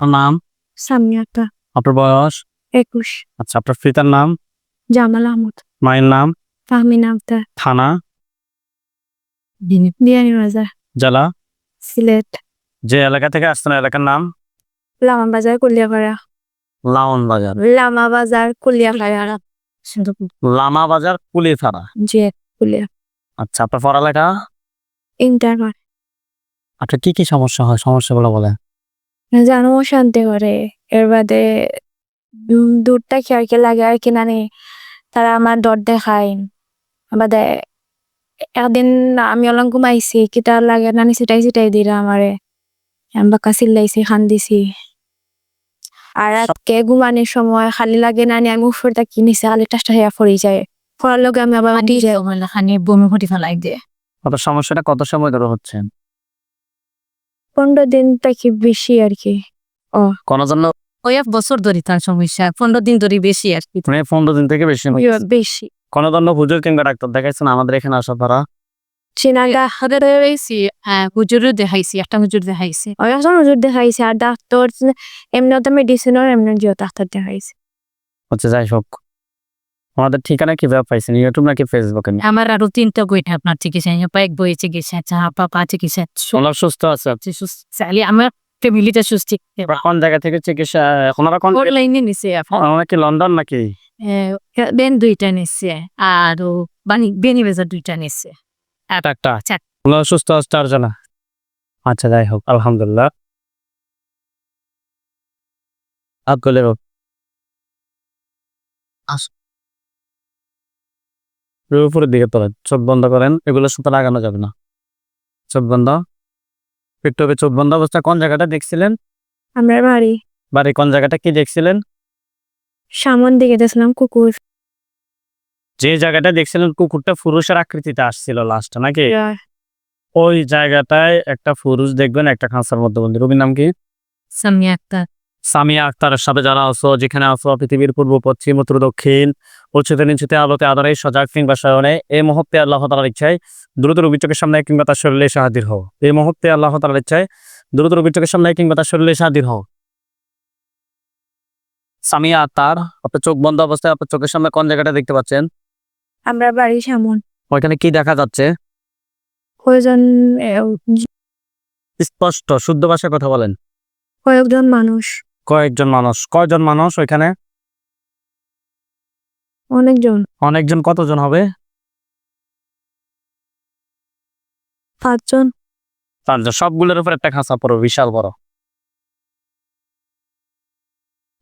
আপনার নাম? সামিয়া আক্তার, আপনার বয়স? 21। আচ্ছা, আপনার পিতার নাম? জামাল আহমদ, মায়ের নাম? ফাহমিনা আক্তার, থানা? বিয়ানীবাজার, জেলা? সিলেট, যে এলাকা থেকে আসছেন এলাকার নাম? লামাবাজার, কুলিয়াপাড়া, লাউন বাজার। লামাবাজার, কুলিয়াপাড়া, লামা বাজার কুলিপাড়া। জি কুলিয়া। আচ্ছা, আপনার পড়ালেখা? ইন্টার করে আপনার কি সমস্যা হয়, সমস্যাগুলো বলেন। জানো শান্তি করে এর বাদে দূরটা খেয়ারকে লাগে আর কি নানি তারা আমার ডর দেখায় বাদে একদিন আমি অলং ঘুমাইছি কিতা লাগে নানি সিটাই সিটাই দিরা আমারে বাক্কা চিল্লাইছি খান্দিছি আর রাতকে ঘুমানোর সময় খালি লাগে নানি আমি উপরটা কিনেছি খালি টাসটা হইয়া পড়ে যায় পড়ার লগে আমি আবার মাটি যাই ওখানে খানি বমি ফটি ফেলাই দিয়ে আপনার সমস্যাটা কত সময় ধরে হচ্ছে? 15 দিন থেকে বেশি আর কি। কোনো জন্য ওই 1 বছর ধরে তার সমস্যা 15 দিন ধরে বেশি আর কি 15 দিন থেকে বেশি হচ্ছে। বেশি কোনো জন্য হুজুর কিংবা ডাক্তার দেখাইছেন আমাদের এখানে আসা তারা? চিনাগা হাজার হয়েছি হুজুরও দেখাইছি একটা হুজুর দেখাইছি ওই একজন হুজুর দেখাইছে আর ডাক্তার এমনি তো মেডিসিনের এমনি জিও ডাক্তার দেখাইছে। আচ্ছা, যাই হোক, আমাদের ঠিকানা কিভাবে পাইছেন, ইউটিউব নাকি ফেসবুকে? আমার আরো 3টা বইটা আপনার চিকিৎসা এক বই চিকিৎসা পা চিকিৎসা ওনার সুস্থ আছে? চাইলে আমার ফ্যামিলিটা সুস্থ কোন জায়গা থেকে চিকিৎসা? ওনারা কোন অনলাইনে নিছে ওনারা কি লন্ডন নাকি? বেন 2টা নিচ্ছে আর বেনিবাজার 2টা নিচ্ছে একটা আচ্ছা। ওনারা সুস্থ আছে 4 জনা? আচ্ছা, যাই হোক, আলহামদুলিল্লাহ। আপগলের উপরের দিকে তোলেন, চোখ বন্ধ করেন, এগুলো সাথে লাগানো যাবে না। চোখ বন্ধ, একটু হবে চোখ বন্ধ অবস্থা। কোন জায়গাটা দেখছিলেন? আমরা বাড়ি কোন জায়গাটা, কি দেখছিলেন? সামন দিকে দেখলাম কুকুর। যে জায়গাটা দেখছিলেন কুকুরটা পুরুষের আকৃতিতে আসছিল লাস্টে নাকি? ওই জায়গাটায় একটা পুরুষ দেখবেন একটা খাঁচার মধ্যে বন্দি। রবির নাম কি? সামিয়া আক্তার সামিয়া আক্তারের সাথে যারা আছো, যেখানে আছো পৃথিবীর পূর্ব পশ্চিম উত্তর দক্ষিণ উচ্চতে নিচুতে আলোতে আদরে সজাগ কিংবা শয়নে, এই মুহূর্তে আল্লাহ তাআলার ইচ্ছায় দ্রুত রোগীর চোখের সামনে কিংবা তার শরীরে এসে হাজির হও। এই মুহূর্তে আল্লাহ তাআলার ইচ্ছায় দ্রুত রোগীর চোখের সামনে কিংবা তার শরীরে এসে হাজির হও। সামিয়া আক্তার, আপনার চোখ বন্ধ অবস্থায় আপনার চোখের সামনে কোন জায়গাটা দেখতে পাচ্ছেন? আমরা বাড়ি সামন। ওইখানে কি দেখা যাচ্ছে? কয়েকজন স্পষ্ট শুদ্ধ ভাষায় কথা বলেন। কয়েকজন মানুষ। কয়েকজন মানুষ? কয়জন মানুষ ওইখানে? অনেকজন। অনেকজন? কতজন হবে? 5 জন। 5 জন। সবগুলোর উপর একটা খাঁচা পড়ো, বিশাল বড়।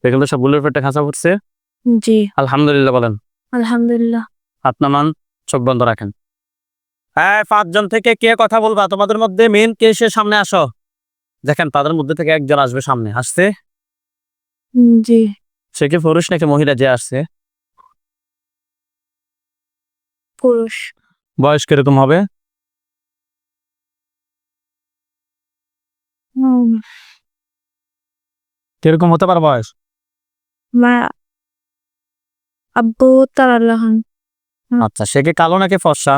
দেখলেন তো, সবগুলোর উপর একটা খাঁচা পড়ছে। জি আলহামদুলিল্লাহ বলেন। আলহামদুলিল্লাহ। আপনার মান, চোখ বন্ধ রাখেন। হ্যাঁ, 5 জন থেকে কে কথা বলবা তোমাদের মধ্যে? মেন কে সে সামনে আসো। দেখেন তাদের মধ্যে থেকে একজন আসবে সামনে। আসছে? জি সে কি পুরুষ নাকি মহিলা যে আসছে? পুরুষ। বয়স কিরকম হবে? কিরকম হতে পারে বয়স? মা আব্বু তারাল্লাহান। আচ্ছা, সে কি কালো নাকি ফর্সা?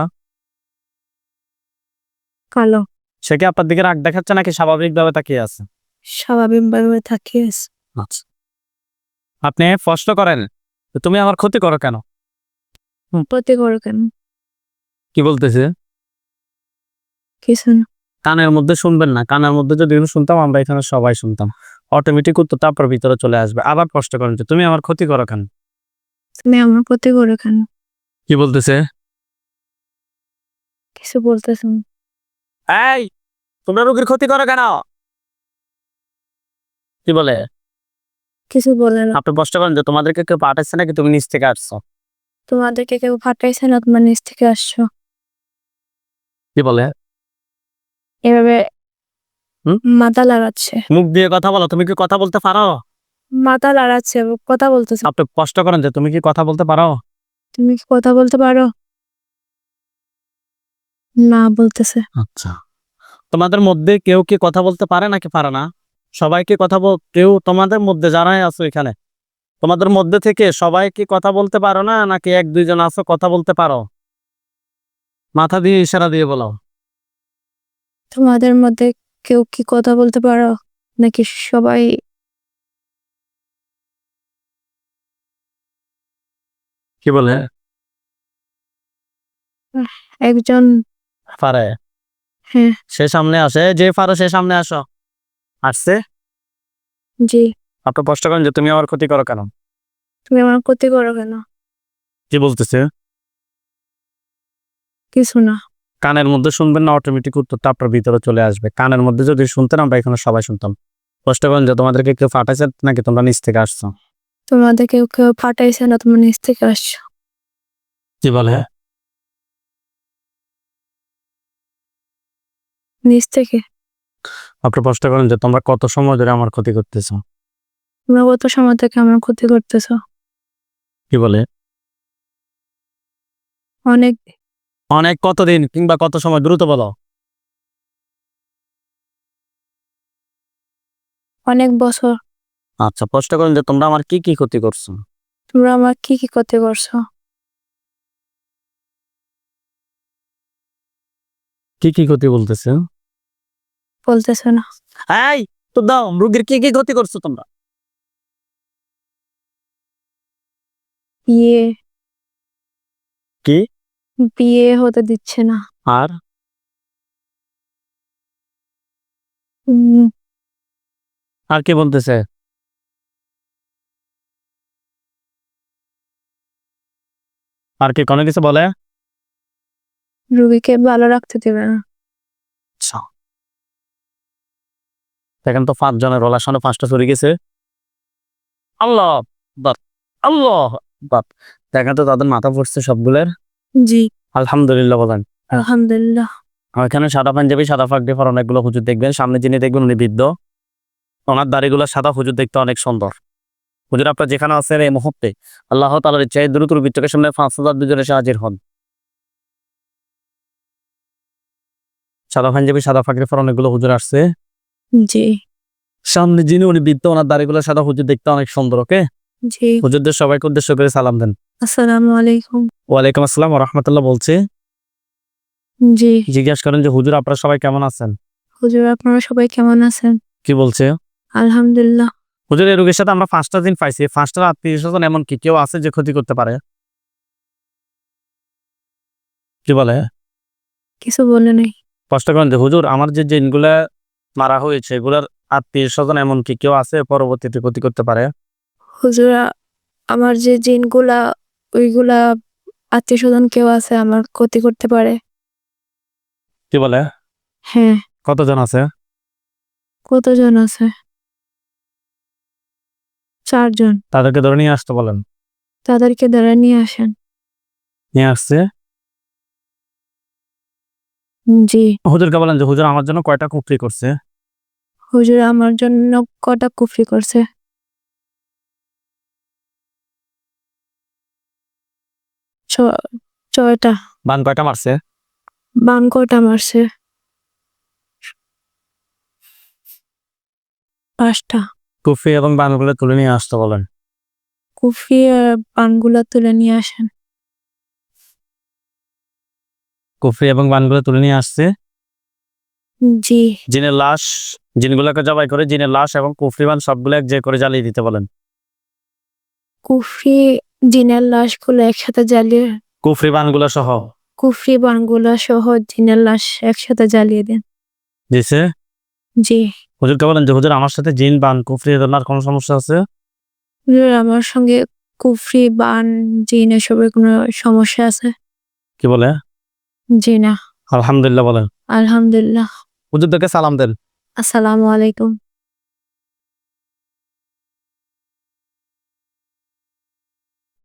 কালো। সে কি আপনার দিকে রাগ দেখাচ্ছে নাকি স্বাভাবিক ভাবে তাকিয়ে আছে? স্বাভাবিকভাবে থাকিয়ে আচ্ছা, আপনি প্রশ্ন করেন তুমি আমার ক্ষতি করো কেন? প্রতি করে কেন? কি বলতেছে? কিছু না। কানের মধ্যে শুনবেন না, কানের মধ্যে যদি শুনতাম আমরা এখানে সবাই শুনতাম, অটোমেটিক উত্তর তারপর ভিতরে চলে আসবে। আবার প্রশ্ন করেন যে তুমি আমার ক্ষতি করো কেন? তুমি আমার প্রতি করে কেন? কি বলতেছে? কিছু বলতেছ না। এই, তোমরা রোগীর ক্ষতি করো কেন? কি বলে? কিছু বলে না। আপনি প্রশ্ন করেন যে তোমাদেরকে কেউ পাঠাচ্ছে নাকি তুমি নিচ থেকে আসছো? তোমাদেরকে কেউ ফাটাইছে না, তোমার নিচ থেকে আসছো। কি বলে? এভাবে হুম? মাথা লাড়াচ্ছে। মুখ দিয়ে কথা বলো, তুমি কি কথা বলতে পারো? মাথা লাড়াচ্ছে, কথা বলতেছে। আপনি প্রশ্ন করেন যে তুমি কি কথা বলতে পারো? তুমি কি কথা বলতে পারো? না বলতেছে। আচ্ছা, তোমাদের মধ্যে কেউ কি কথা বলতে পারে নাকি পারে না? সবাই কি কথা কেউ তোমাদের মধ্যে যারাই আছো এখানে, তোমাদের মধ্যে থেকে সবাই কি কথা বলতে পারো না নাকি 1-2 জন আছো কথা বলতে পারো? মাথা দিয়ে ইশারা দিয়ে বলো। তোমাদের মধ্যে কেউ কি কথা বলতে পারো নাকি সবাই কি বলে? একজন পারে। হ্যাঁ সে সামনে আসে, যে পারো সে সামনে আসো। আসছে। জি। আপনি প্রশ্ন করেন যে তুমি আমার ক্ষতি করো কেন? তুমি আমার ক্ষতি করো কেন? কি বলতেছে? কিছু না। কানের মধ্যে শুনবেন না, অটোমেটিক উত্তরটা আপনার ভিতরে চলে আসবে। কানের মধ্যে যদি শুনতেন আমরা এখানে সবাই শুনতাম। প্রশ্ন করেন যে তোমাদেরকে কেউ ফাটাইছে নাকি তোমরা নিচ থেকে আসছো? তোমাদের কেউ কেউ ফাটাইছে না, তুমি নিচ থেকে আসছো। কি বলে? নিচ থেকে। আপনি প্রশ্ন করেন যে তোমরা কত সময় ধরে আমার ক্ষতি করতেছো? তোমরা কত সময় থেকে আমার ক্ষতি করতেছো? কি বলে? অনেক। অনেক কতদিন কিংবা কত সময়, দ্রুত বলো। অনেক বছর। আচ্ছা, প্রশ্ন করেন যে তোমরা আমার কি কি ক্ষতি করছো? তোমরা আমার কি কি ক্ষতি করছো? কি কি ক্ষতি বলতেছে? বলতেছো না। এই তো দাও, রোগীর কি কি ক্ষতি করছো তোমরা? বিয়ে কি? বিয়ে হতে দিচ্ছে না। আর উম, আর কি বলতেছে? আর কি কোনো কিছু বলে? রুগীকে ভালো রাখতে দেবে না। আচ্ছা, দেখেন তো 5 জনের রিলেশনে 5টা চলে গেছে। আল্লাহ বাপ, আল্লাহ বাপ। দেখেন তো তাদের মাথা পড়ছে সবগুলোর। জি। আলহামদুলিল্লাহ বলেন। আলহামদুলিল্লাহ। এখানে সাদা পাঞ্জাবি সাদা পাগড়ি পরা অনেকগুলো হুজুর দেখবেন। সামনে যিনি দেখবেন উনি বৃদ্ধ, ওনার দাড়িগুলো সাদা। হুজুর দেখতে অনেক সুন্দর। হুজুর আপনার যেখানে আছেন এই মুহূর্তে আল্লাহ তাআলার ইচ্ছায় দ্রুত বিচকের সামনে 5,000 দুজনে এসে হাজির হন। সাদা পাঞ্জাবি সাদা পাগড়ি পরা অনেকগুলো হুজুর আসছে। জি। সামনে যিনি উনি বৃদ্ধ, ওনার দাড়িগুলো সাদা। হুজুর দেখতে অনেক সুন্দর। ওকে, জি। হুজুরদের সবাইকে উদ্দেশ্য করে সালাম দেন। আসসালামু আলাইকুম। ওয়ালাইকুম আসসালাম ওয়া রাহমাতুল্লাহ বলছে। জি। জিজ্ঞাসা করেন যে হুজুর আপনারা সবাই কেমন আছেন? হুজুর আপনারা সবাই কেমন আছেন? কি বলছে? আলহামদুলিল্লাহ। হুজুর এই রোগীর সাথে আমরা 5টা দিন পাইছি। 5টার আত্মীয়-স্বজন এমন কি কেউ আছে যে ক্ষতি করতে পারে? কি বলে? কিছু বলে নাই। প্রশ্ন করেন যে হুজুর আমার যে জিনগুলা মারা হয়েছে এগুলার আত্মীয়-স্বজন এমন কি কেউ আছে পরবর্তীতে ক্ষতি করতে পারে? হুজুর আমার যে জিনগুলা, ওইগুলা আত্মীয় স্বজন কেউ আছে আমার ক্ষতি করতে পারে। কি বলে? হ্যাঁ। কতজন আছে? কতজন আছে? 4 জন। তাদেরকে ধরে নিয়ে আসতে বলেন। তাদেরকে দ্বারা নিয়ে আসেন। নিয়ে আসছে। জি। হুজুরকে বলেন যে হুজুর আমার জন্য কয়টা কুফরি করছে? হুজুর আমার জন্য কটা কুফরি করছে? 6টা। বান কয়টা মারছে? বান কটা মারছে? 5টা। কুফরি এবং বানগুলো তুলে নিয়ে আসতে বলেন। কুফরি আর বানগুলা তুলে নিয়ে আসেন। কুফরি এবং বানগুলো তুলে নিয়ে আসছে। জি। জিনের লাশ, জিনগুলোকে জবাই করে জিনের লাশ এবং কুফরি বান সবগুলো এক যে করে জ্বালিয়ে দিতে বলেন। কুফরি জিনের লাশগুলো একসাথে জ্বালিয়ে, কুফরি বানগুলো সহ। কুফরি বানগুলা সহ জিনের লাশ একসাথে জ্বালিয়ে দেন। দিছে। জি। হুজুরকে বলেন যে হুজুর আমার সাথে জিন বান কুফরি এর কোনো সমস্যা আছে? হুজুর আমার সঙ্গে কুফরি বান জিন এসবের কোনো সমস্যা আছে? কি বলে? জি না। আলহামদুলিল্লাহ বলেন। আলহামদুলিল্লাহ। হুজুরদেরকে সালাম দেন। আসসালামু আলাইকুম।